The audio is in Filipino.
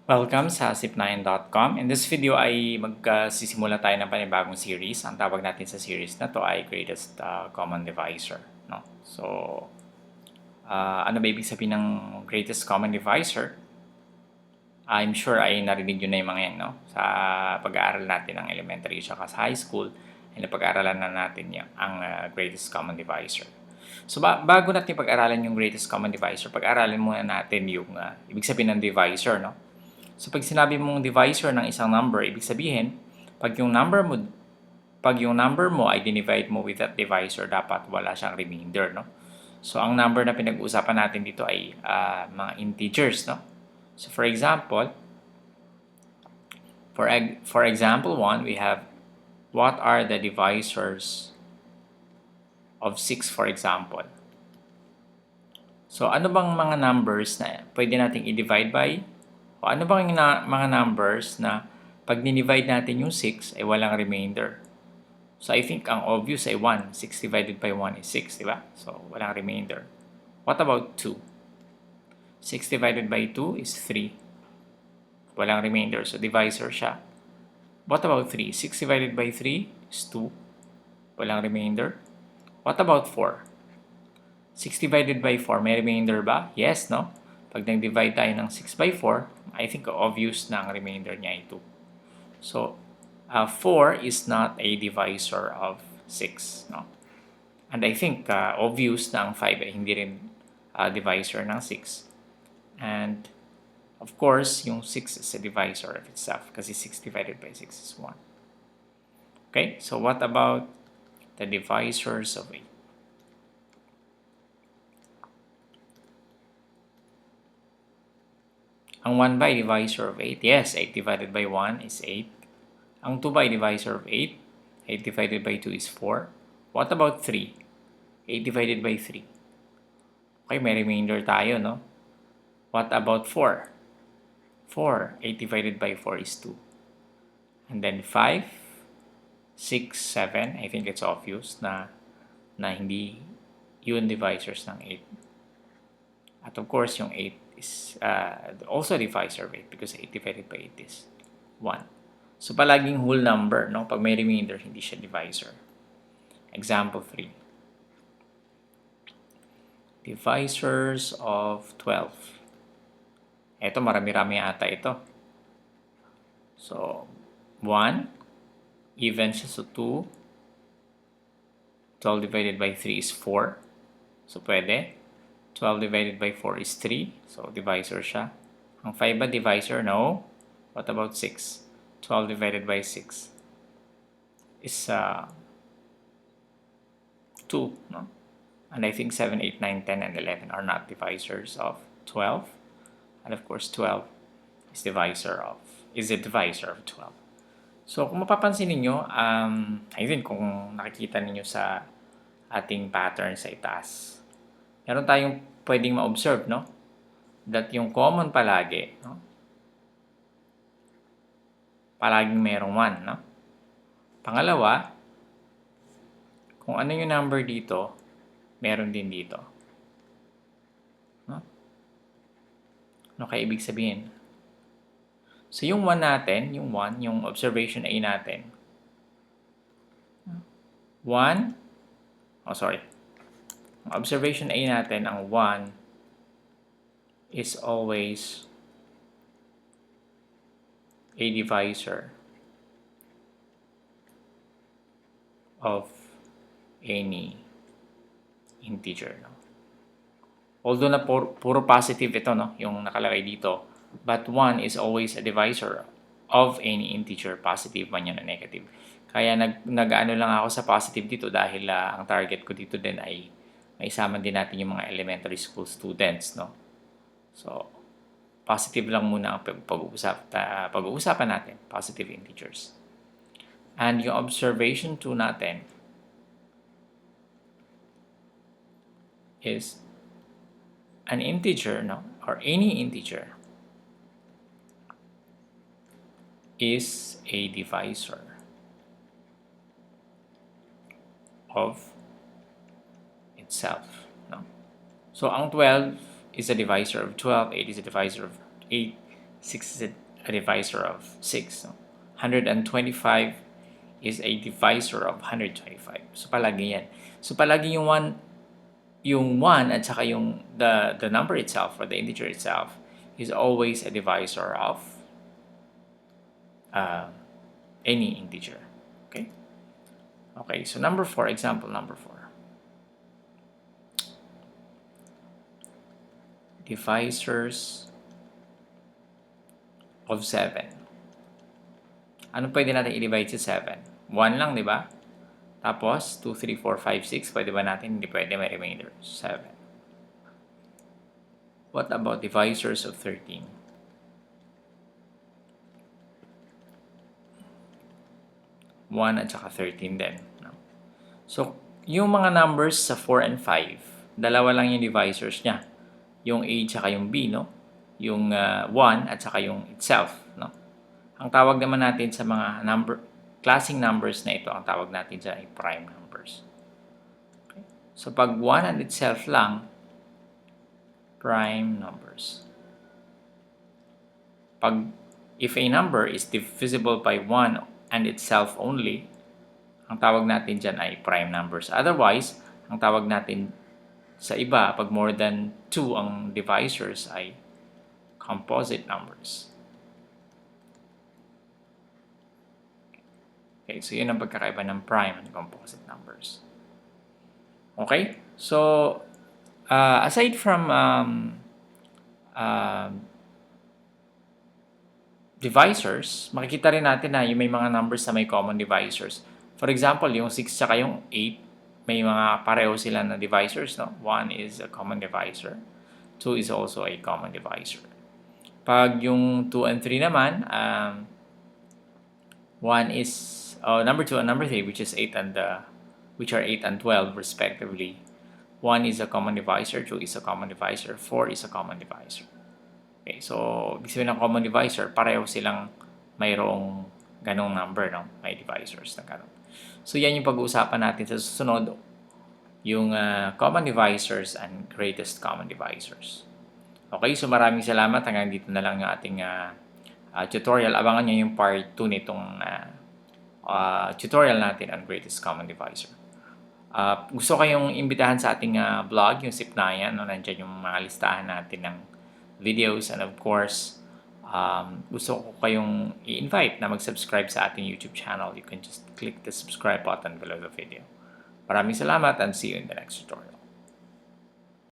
Welcome sa zip9.com. In this video ay magsisimula tayo ng panibagong series. Ang tawag natin sa series na to ay Greatest Common Divisor. No? So, ano ba ibig sabihin ng Greatest Common Divisor? I'm sure ay narinig nyo na yung mga yan, no? Sa pag-aaral natin ng elementary at sa high school, ay napag-aaralan na natin yung, ang Greatest Common Divisor. So, bago natin pag-aralan yung Greatest Common Divisor, pag-aralan muna natin yung ibig sabihin ng divisor, no? So, pag sinabi mong divisor ng isang number, ibig sabihin, pag yung number mo ay dinivide mo with that divisor, dapat wala siyang remainder, no? So, ang number na pinag-uusapan natin dito ay mga integers, no? So, for example, for example 1, we have what are the divisors of 6, for example. So, ano bang mga numbers na pwede nating i-divide by? O ano bang mga numbers na pag dinivide natin yung 6 ay walang remainder? So I think ang obvious ay 1. 6 divided by 1 is 6, di ba? So walang remainder. What about 2? 6 divided by 2 is 3. Walang remainder, so divisor siya. What about 3? 6 divided by 3 is 2. Walang remainder. What about 4? 6 divided by 4, may remainder ba? Yes, no? Pag nag-divide tayo ng 6 by 4, I think obvious na ang remainder niya ay 2. So, 4 is not a divisor of 6. No? And I think obvious na ang 5 ay hindi rin divisor ng 6. And, of course, yung 6 is a divisor of itself kasi 6 divided by 6 is 1. Okay, so what about the divisors of 8? Ang 1 by divisor of 8, yes, 8 divided by 1 is 8. Ang 2 by divisor of 8, 8 divided by 2 is 4. What about 3? 8 divided by 3. Okay, may remainder tayo, no? What about 4? 4, 8 divided by 4 is 2. And then 5, 6, 7, I think it's obvious na hindi yun divisors ng 8. At of course, yung 8 is also a divisor of 8 because 8 divided by 8 is 1. So, palaging whole number, no? Pag may remainder, hindi siya divisor. Example 3. Divisors of 12. Ito, marami-rami ata ito. So, 1, even siya, so 2. 12 divided by 3 is 4. So, pwede. 12 divided by 4 is 3. So, divisor siya. Ang 5 ba divisor? No. What about 6? 12 divided by 6 is 2. No? And I think 7, 8, 9, 10, and 11 are not divisors of 12. And of course, 12 is a divisor of 12. So, kung mapapansin ninyo, ayun, kung nakikita ninyo sa ating pattern sa itaas, meron tayong pwedeng ma-observe, no? That yung common palagi, no? Palaging merong 1, no? Pangalawa, kung ano yung number dito, meron din dito. No? Ano kaya ibig sabihin? So, yung 1 natin, yung observation A natin, 1, observation A natin, ang 1 is always a divisor of any integer. No? Although na puro positive ito, no? Yung nakalagay dito, but 1 is always a divisor of any integer, positive man yan o negative. Kaya nag-ano lang ako sa positive dito dahil ang target ko dito din ay maisama din natin yung mga elementary school students, no? So, positive lang muna ang pag-uusapan natin, positive integers. And yung observation 2 natin is an integer, no? Or any integer is a divisor of itself, no? So, ang 12 is a divisor of 12, 8 is a divisor of 8, 6 is a divisor of 6. No? 125 is a divisor of 125. So, palagi yan. So, palagi yung 1 at saka yung the number itself or the integer itself is always a divisor of any integer. Okay? Okay, so example number 4. Divisors of 7. Ano pwede natin i-divide sa 7? 1 lang, di ba? Tapos, 2, 3, 4, 5, 6. Pwede ba natin? Hindi pwede, may remainder. 7. What about divisors of 13? 1 at saka 13 din. No? So, yung mga numbers sa 4 and 5, dalawa lang yung divisors niya. Yung A at saka yung B, no? Yung 1 at saka yung itself, no? Ang tawag naman natin sa mga klaseng numbers na ito, ang tawag natin dyan ay prime numbers. Okay? So, pag 1 and itself lang, prime numbers. If a number is divisible by 1 and itself only, ang tawag natin dyan ay prime numbers. Otherwise, ang tawag natin sa iba, pag more than 2 ang divisors ay composite numbers. Okay, so yun ang pagkakaiba ng prime and composite numbers. Okay, so aside from divisors, makikita rin natin na yung may mga numbers na may common divisors. For example, yung 6 tsaka yung 8, may mga pareho sila na divisors, no? 1 is a common divisor. 2 is also a common divisor. Pag yung 2 and 3 naman, 1 is number 2 and number 3, which are 8 and 12 respectively. 1 is a common divisor, 2 is a common divisor, 4 is a common divisor. Okay, so ibig sabihin ng common divisor, pareho silang mayroong ganong number, no? May divisors na ganon. So yan yung pag-uusapan natin sa susunod, yung common divisors and greatest common divisors. Okay, so maraming salamat. Hanggang dito na lang yung ating tutorial. Abangan nyo yung part 2 nitong tutorial natin on greatest common divisor. Gusto kayong imbitahan sa ating blog, yung Sipnayan, no? Nandiyan yung mga listahan natin ng videos, and of course, gusto ko kayong i-invite na mag-subscribe sa ating YouTube channel. You can just click the subscribe button below the video. Maraming salamat and see you in the next tutorial.